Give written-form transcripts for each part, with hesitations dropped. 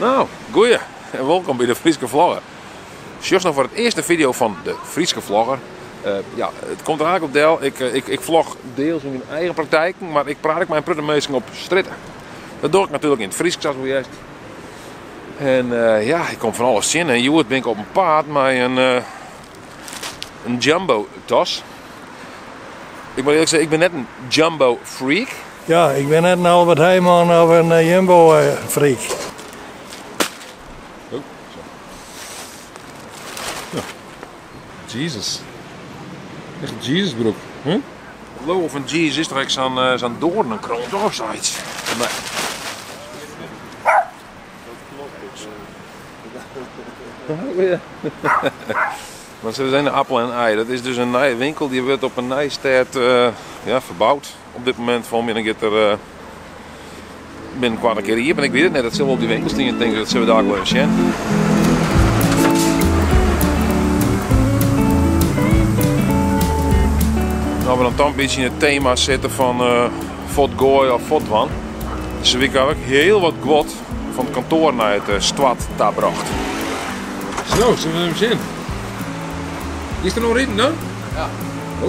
Nou, goeie en welkom bij de Frieske Vlogger. Just nog voor het eerste video van de Frieske Vlogger. Ja, het komt er eigenlijk op deel. Ik vlog deels in mijn eigen praktijk, maar ik praat ook mijn pruttenmeesting op stritten. Dat doe ik natuurlijk in het Fries, zoals we En ja, ik kom van alles in. En Joert ben ik op een paard met een jumbo tas. Ik moet eerlijk zeggen, ik ben net een jumbo freak. Ja, ik ben net een Albert Heijman of een Jumbo freak. Oh, zo. Ja. Jezus. Echt een Jezusbroek. Huh? Hallo, of een Jezus is toch echt zo'n doornenkroon of zoiets? Nee. Maar ze zijn een appel en ei. Dat is dus een winkel die wordt op een nijstad verbouwd. Op dit moment van ben ik het er binnenkort een keer hier, maar ik weet het net. Dat zullen we op die winkels dingen denken, dat zullen we daar wel even zien. Nou, we dan een beetje in het thema zitten van Fot Gooi of Fot Wan. Dus we hebben ook heel wat gwot van het kantoor naar het stad daar bracht. Zo, zullen we hem zien? Is er nog eten dan? Ja. Oh.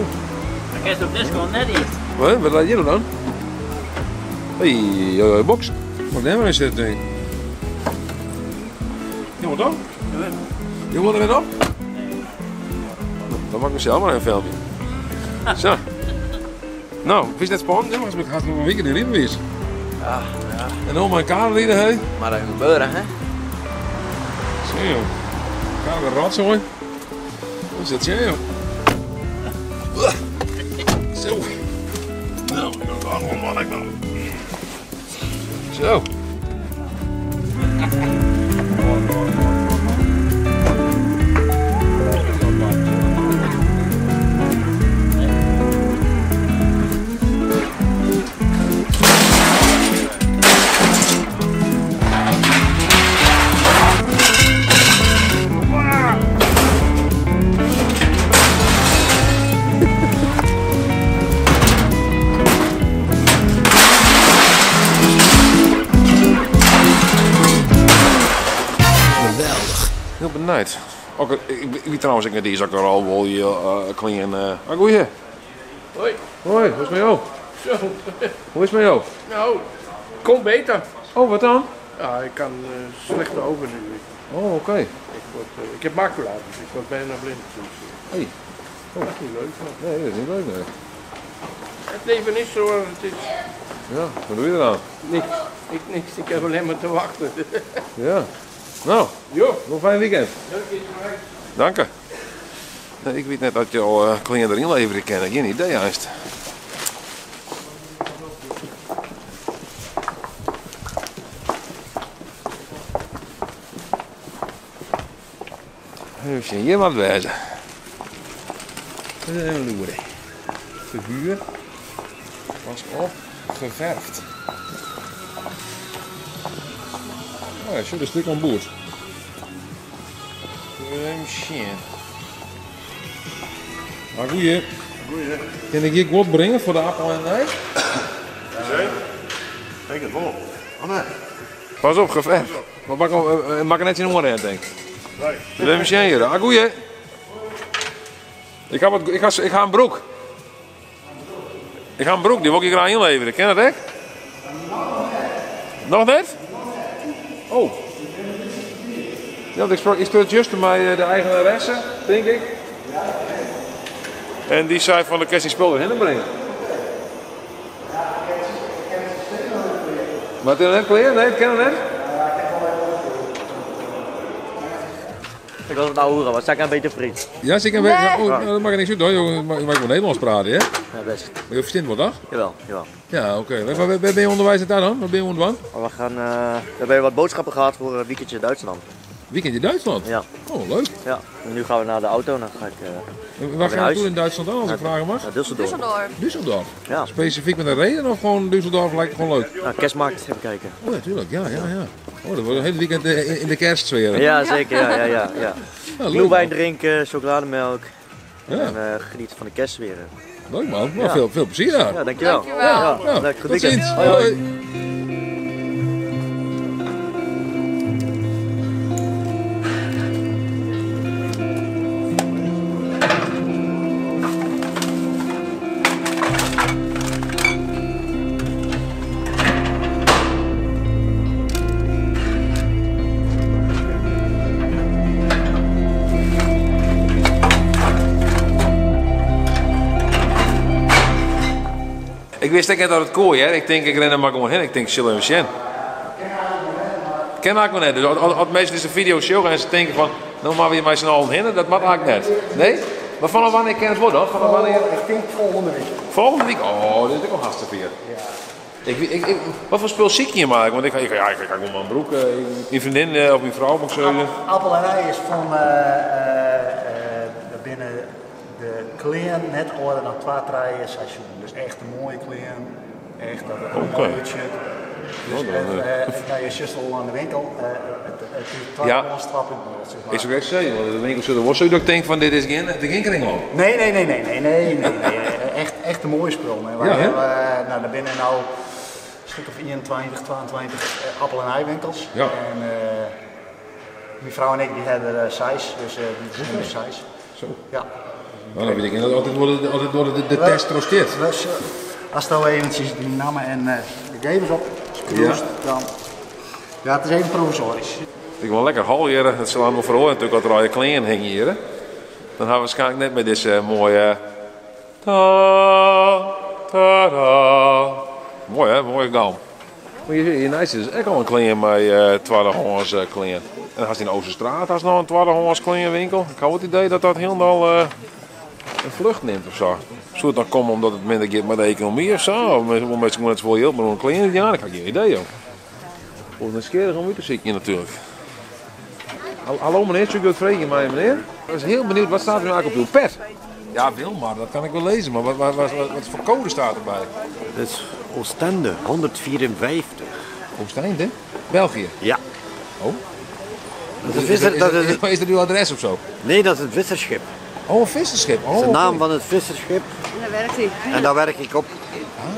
Dan krijg je op disco net iets. Wat laat je er dan? Hey, box. Wat nemen we eens dit ding? Je moet op? Je moet er net op? Nee. Dan maak ik mezelf maar een filmpje. Zo. Nou, is net spannend? Ja, maar ik had nog een weekend in Rijnwees. Ja, ja. En al mijn kader die er heen. Maar dat gebeuren, hè? Zo joh. Gaan we rotzooi. Hoe zit je joh? Zo. Nou, waarom man ik nou? Zo. Heel benieuwd. Ook, ik trouwens, ik die zak er al wel hier clean. Goeie. Hoi. Hoi, hoe is het met jou? Zo. Hoe is het met jou? Nou, kom beter. Oh, wat dan? Ja, ik kan slechte ogen nu. Oh, oké. Ik heb macula, dus ik word bijna blind. Dus, Hey. dat is niet leuk. Maar Nee, dat is niet leuk, nee. het leven is zo, het is Ja, wat doe je eraan? niks. Ik heb alleen maar te wachten. Ja. Nou, Jo. nog een fijn weekend. Dank je. Nee, ik weet net dat je al clean erin leveren kan. Geen idee juist. Even hier wat wezen. Dat is een loer. Verhuur was op geverfd. Oh ja, zo een stuk aan boord. Shit. Ah, goeie. Kan ik hier wat brengen voor de appel en ei? Kijk het wel. Oh nee. Pas op, geverfd. Mag ik net in oren denk ik. Nee. Even zien hier. Ah, goeie. Ik ga een broek. Ik ga een broek, die wil ik graag inleveren. Ken je dat echt? Nog net? Oh. Ja, want ik speel juist bij de eigenaresse, denk ik. En die zei van de kerst die spul erheen brengen. Maar het is net klaar? Nee, het kan net. Ik was het nou horen, wat zeg ik een beetje vriend. Ja, zeker. Nee. Oh, dat mag ik niks uit hoor. Je mag wel Nederlands praten, hè? Ja, best. Maar je verstaan wat, toch? Jawel, jawel. Ja, oké. Waar ben je onderwijs daar dan? Waar ben je onderwijs? Maar we hebben wat boodschappen gehad voor een weekendje in Duitsland. Weekend in Duitsland? Ja. Oh, leuk. Ja. En nu gaan we naar de auto en dan ga ik Waar ga je huis. naartoe in Duitsland dan, als ik vragen mag? naar Düsseldorf. Düsseldorf. Ja. Specifiek met een reden of gewoon Düsseldorf lijkt gewoon leuk? Nou, kerstmarkt even kijken. Oh, natuurlijk. Ja. Oh, dat wordt een hele weekend in de kerstsfeer. Ja, zeker. Ja. Ja, leuk, Glühwein man. drinken, chocolademelk. Ja. En genieten van de kerstsfeer. Leuk man. Nou, Ja. veel plezier daar. Ja, dankjewel. Ja, Leuk, goed tot weekend. ziens. Hoi, hoi. Hoi. wist ook net dat het kooi, hè. Ik denk, ik ren er maar gewoon heen. Ik denk, zullen we zien. Ken ik maar net. Dus als mensen deze video showen en ze denken van, nou maar weer met z'n allen heen, dat mag eigenlijk net. Nee? Maar vanaf wanneer kan het worden dan? Vanaf wanneer? Ik denk volgende week. Volgende week? Oh, dit is ook al hartstikke veel. Ja. Wat voor spul zie ik hier maken? Want ik ga gewoon mijn broek, mijn vriendin of mijn vrouw moet ik zeggen. Appel en ei is van binnen de kleren net ouder dan 2-3 seizoen. Dus echt een mooie kleren. Echt dat het een mooi budget. Dus je zus al aan de winkel, het is 2 strap in het zeg maar. Ik zou echt zeggen, want de winkel zullen wel zo dat ik denk van dit is geen kring op. Nee. Echt een mooie spul. Wij hebben daar binnen nou een stuk of 21, 22 appel- en eiwinkels. Ja. En mijn vrouw en ik die hebben 6, dus die zijn 6. Zo. Ja. Nou, dan weet ik niet, altijd worden de test troosteert. Dus als je eventjes die namen en de gegevens op scroest, dan... Ja, het is even provisorisch. Ik wil lekker halveren, dat zal allemaal verhoren natuurlijk wat er al je kleren hingen hier. Hè. Dan hebben we waarschijnlijk net met deze mooie... Ta-da. Mooi hè, mooie galm. Maar hier naast is echt al een kleren met tweedehands kleren. En dan had je in Oosterstraat als nog een tweedehands klerenwinkel. Ik had het idee dat dat helemaal een vlucht neemt of zo. Zou het dan komen omdat het minder gaat met de economie of zo? Of mensen gewoon het wel heel, maar een kleren, ja, dat heb ik geen idee joh. Voor een skerig om u te zitten natuurlijk. Hallo meneer, zou ik dat vragen mij meneer? Ik was heel benieuwd, wat staat er nu eigenlijk op uw pet? Ja, Wilmar, dat kan ik wel lezen, maar wat voor code staat erbij? Dat is Oostende, 154. Oostende? België? Ja. Oh? Is dat uw adres of zo? Nee, dat is een visserschip. Oh, een visserschip. Oh, Dat is de naam van het visserschip. En daar werkt hij. En daar werk ik op.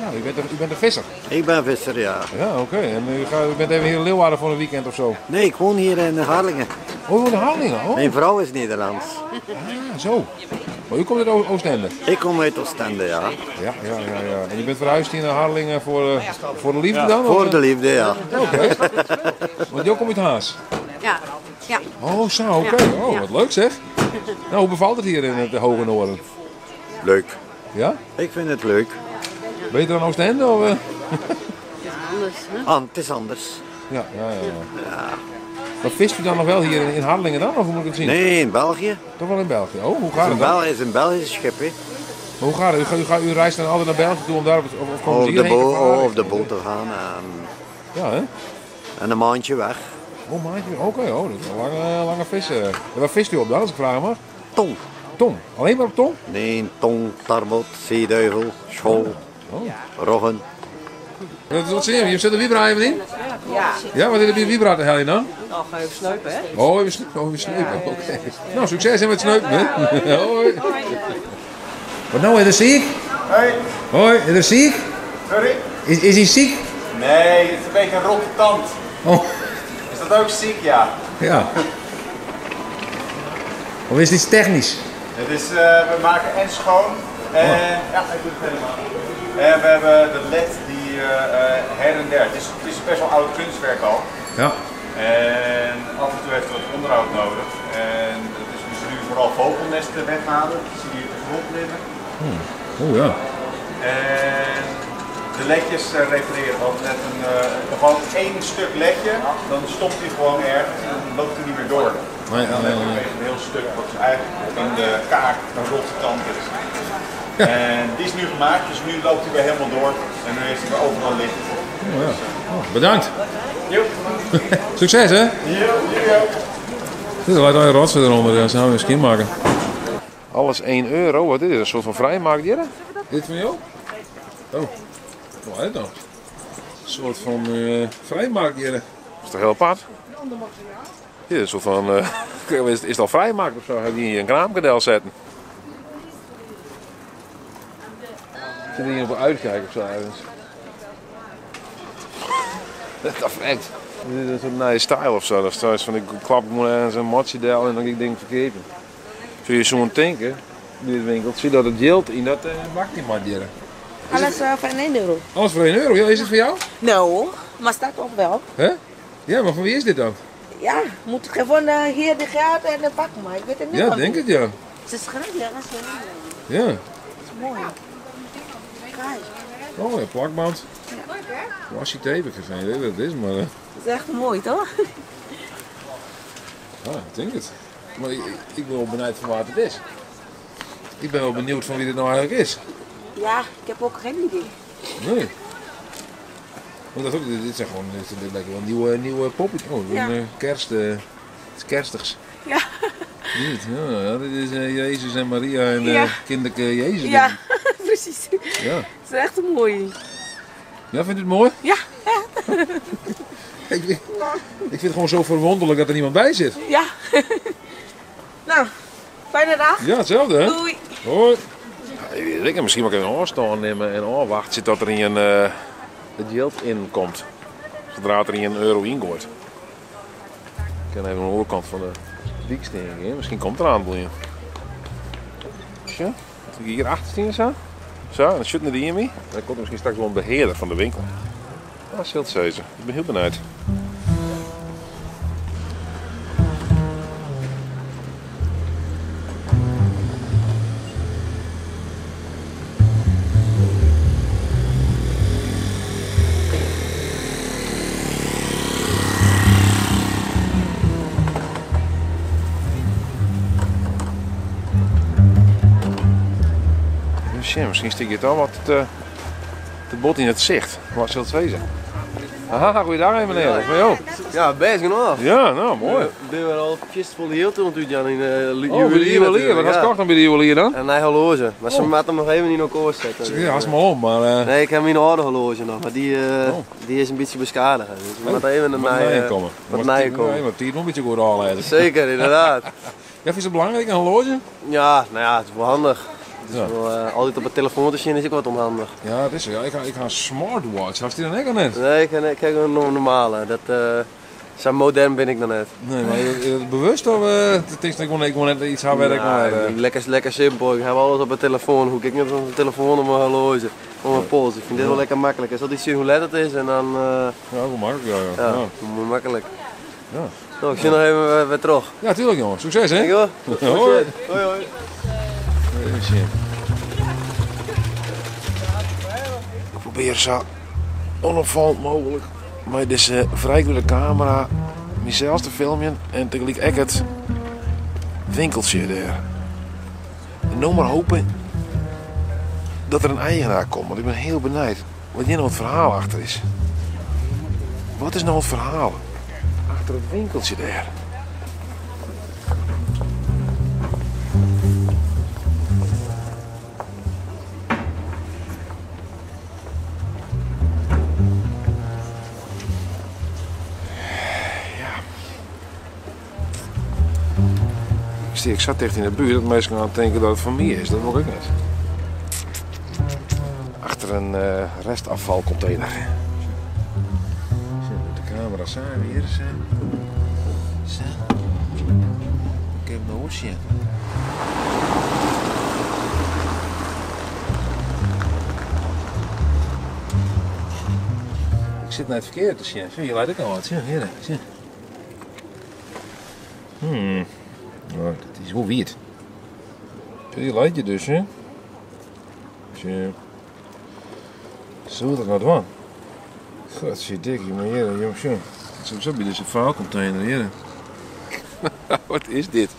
Ah, u bent een visser? Ik ben visser, ja. Ja, oké. En u bent even hier in Leeuwarden voor een weekend of zo? Nee, ik woon hier in Harlingen. Oh, u woont in Harlingen? Oh. Mijn vrouw is Nederlands. Ah, zo. Maar u komt uit Oostende? Ik kom uit Oostende, ja. Ja. En u bent verhuisd hier naar Harlingen voor de liefde dan? Voor de liefde, ja. Oké. Want jij komt uit Haas? Ja. Oh, zo, oké. Oh, wat leuk zeg. Nou, hoe bevalt het hier in het Hoge Noorden? Leuk. Ja? Ik vind het leuk. Beter dan Oostende? Of, Anders, hè? Het is anders. Ja. Maar vist u dan nog wel hier in Harlingen dan? Of hoe moet ik het zien? Nee, in België. Toch wel in België? Oh, hoe gaat het dan? Het is een Belgisch schip, hè. Maar hoe gaat het? U reist dan altijd naar België toe om daar of komen ze hierheen gevaren? Op de boot te gaan. Ja, hè? En een maandje weg. Oh, maandje. Oké, dat is een lange vissen. En wat vist u op dan, als ik vraag maar? Tong. Tong? Alleen maar op tong? Nee, tong, tarbot, zeeduivel, school, roggen. Wat zie je? Je zet een vibrator in? Ja. Ja, wat is de vibrator hel je dan? Nou, ga je even snuipen, hè? Oh, even sneupen. Oké. Nou, succes met het sneupen, hè? Hoi. Wat nou, is er ziek? Hoi, is er ziek? Sorry? Is hij ziek? Nee, het is een beetje een rotte tand. Oh. Is dat ook ziek? Ja. Ja. Of is het iets technisch? Het is, we maken en schoon. En, ja, ik doe het helemaal. En we hebben de LED die her en der. Het is best wel oud kunstwerk al. Ja. En af en toe heeft het wat onderhoud nodig. En dat is dus nu vooral vogelnesten weghalen. Die zie je hier op de grond liggen. Oh ja. En de ledjes repareren. Want met gewoon één stuk ledje, dan stopt hij gewoon ergens en dan loopt hij niet meer door. Nee, dan heb je een heel stuk wat eigenlijk in de kaak een rotte tand is. Ja. En die is nu gemaakt, dus nu loopt hij weer helemaal door en nu is hij weer overal licht. Oh, ja. Bedankt. Joep. Succes hè? Joep. Er lijkt al een rotsen eronder, dat zou je een skin maken. Alles 1 euro, wat is dit? Een soort van vrijmarkt hier? Dit van jou? Oh, wat is het dan? Een soort van vrijmarkt hier. Dat is toch heel apart? Dit is een soort van, is het al vrijmarkt of zo? Heb je hier een kraamkadel zetten? Zit hier op een uitkijk of zo ergens? Dat werkt. Dit is een nieuwe style of zo. Dat is van ik klap moet ergens een matje del en dan ik denk verkeerd. Zul je zo'n tanken, dit winkel, zie dat het geld in dat bakje moet jaren. Alles voor 1 euro. Alles voor 1 euro? Ja, is het voor jou? Nou, maar staat ook wel. Hè? Ja, maar van wie is dit dan? Ja, moet gewoon hier de geld en de pakken, maar ik weet het niet. Ja, denk het ja. Het is grappig, ja. Ja. Het is mooi. Kijk. Oh ja, plakband. Washi tape, ik heb geen idee wat het is, maar... Dat is echt mooi, toch? Ja, ik denk het. Maar ik ben wel benieuwd van wat het is. Ik ben wel benieuwd van wie dit nou eigenlijk is. Ja, ik heb ook geen idee. Nee. Want dat ook, dit zijn gewoon, dit lijkt wel een nieuwe poppetje. Oh, Ja. een kerst, het is kerstigs. Ja. Dit, ja, dit is Jezus en Maria en Ja. kinderke Jezus. Ja, precies. Ja. Het is echt mooi. Ja, vind je het mooi? Ja. Ik vind het gewoon zo verwonderlijk dat er niemand bij zit. Ja. Nou, fijne dag. Ja, hetzelfde hè? Doei. Hoi. Ja, ik misschien maar even afstaan nemen en afwachten tot er in het geld in komt. Zodra er in €1 ingooit. Ik kan even aan de overkant van de wiekstenen. Misschien komt er een aantal in. Zo, dat ik hier achter staan zo. Zo, dan zit er hiermee. Dan komt er misschien straks wel een beheerder van de winkel. Dat is heel zeker. Ik ben heel benieuwd. Ja, misschien stiek je het al wat te bot in het zicht. Wat zult het wezen? Aha, goeiedag meneer. Van jou? Ja, best genoeg. Ja, nou mooi. Ik ben wel al kist vol heel toen natuurlijk Jan in Oh, bij de juwelier. Wat had je gekocht dan bij de juwelier dan? En hij horloge. Maar ze maakt hem nog even niet in elkaar zetten. Ja, is maar om, maar... Nee, ik heb mijn oude horloge nog, maar die is een beetje beschadigd. Dus we moeten even een nieuwe komen. Wat nieuwe komen. Nee, maar die nog een beetje goed aanleiden. Zeker, inderdaad. Ja, vind je het belangrijk, een horloge? Ja, nou ja, het is wel handig. Het is Ja. wel, altijd op het telefoon te zien is ook wat onhandig. Ja, het is ja. Ik ga een smartwatch. Had je die dan ook al net? Nee, ik heb een normale. Zo modern ben ik dan net. Nee, maar bewust of het is dat ik gewoon net iets gaan werken? Lekker simpel. Ik heb alles op mijn telefoon. Hoe kijk ik op mijn telefoon op mijn horloge, op mijn pols. Ik vind dit wel lekker makkelijk. Als dat iets zien hoe let het is en dan... Ja, hoe makkelijk. Ja. Ja, makkelijk. Ja. Nou, ik zie nog even weer terug. Ja, tuurlijk jongen. Succes hè? Dankjewel. Hoi. Hoi hoi. Ik probeer zo onopvallend mogelijk met deze vrijgewillige camera mezelf te filmen en tegelijk ook het winkeltje daar. En nou maar hopen dat er een eigenaar komt, want ik ben heel benieuwd wat hier nou het verhaal achter is. Wat is nou het verhaal achter het winkeltje daar? Ik zat echt in de buurt dat mensen gaan denken dat het van mij is. Dat wil ik niet. Achter een restafvalcontainer. Zo, de camera zijn weer. Zo. Ik heb een hoesje. Ik zit naar het verkeerde te zien. Je leidt ook al wat. Hier. Nou, dat is wel weird. Je leidt je dus, hè? Zo dat nou doen. God, zie dik, maar hier, jongens, zo. Zo bij deze vuilcontainer hier. Wat is dit?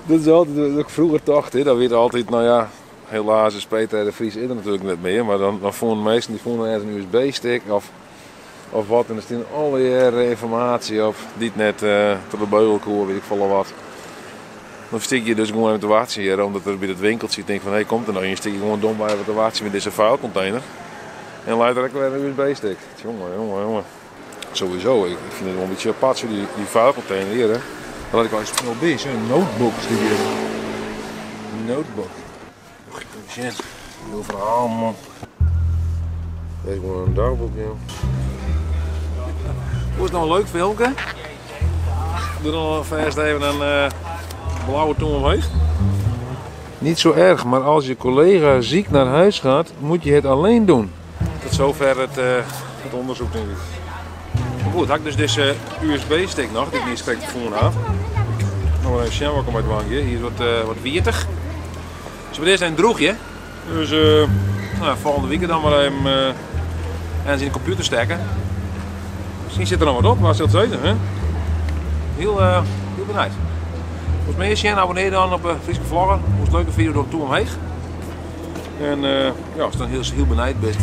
Dat is altijd wat ik vroeger dacht, hè. Dat weet altijd, nou ja, helaas is Peter de Vries er natuurlijk net meer, maar dan vonden de meesten die vonden ergens een USB-stick of wat, en er staat allerlei informatie op, die net tot de beugelkoer, weet ik veel wat. Dan stik je dus gewoon even te wachten hier, omdat er bij het winkeltje je denkt van, hé, komt er nou, en je stik je gewoon dom bij wat te wachten met deze vuilcontainer. En laat er ook weer een USB-stick. Jongen. Sowieso, ik vind het wel een beetje apart, zo die vuilcontainer hier, hè. Dan laat ik al eens proberen, een notebook stuk hier. Een notebook. Shit, heel verhaal, man. Deze gewoon een dagboekje. Hoe is het nou een leuk filmpje? Doe dan vast even een blauwe tong omheen. Niet zo erg, maar als je collega ziek naar huis gaat, moet je het alleen doen. Tot zover het onderzoek, denk ik. Goed, had ik dus deze USB-stick nog, die ik niet spreekt voor aan. Nou, even zien wat ik hier is wat wiertig. Dus bij deze een droegje. Dus Nou, volgende week dan maar even en in de computer steken. Misschien zit er nog wat op, maar zult het weten. Hè? Heel benieuwd. Volgens mij is je abonneer dan op Frieske Vlogger. Een leuke video door toe omheen. En ja, als je dan heel benieuwd bent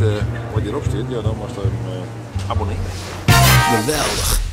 wat hierop zit, ja, dan mag je hem abonneren. Geweldig.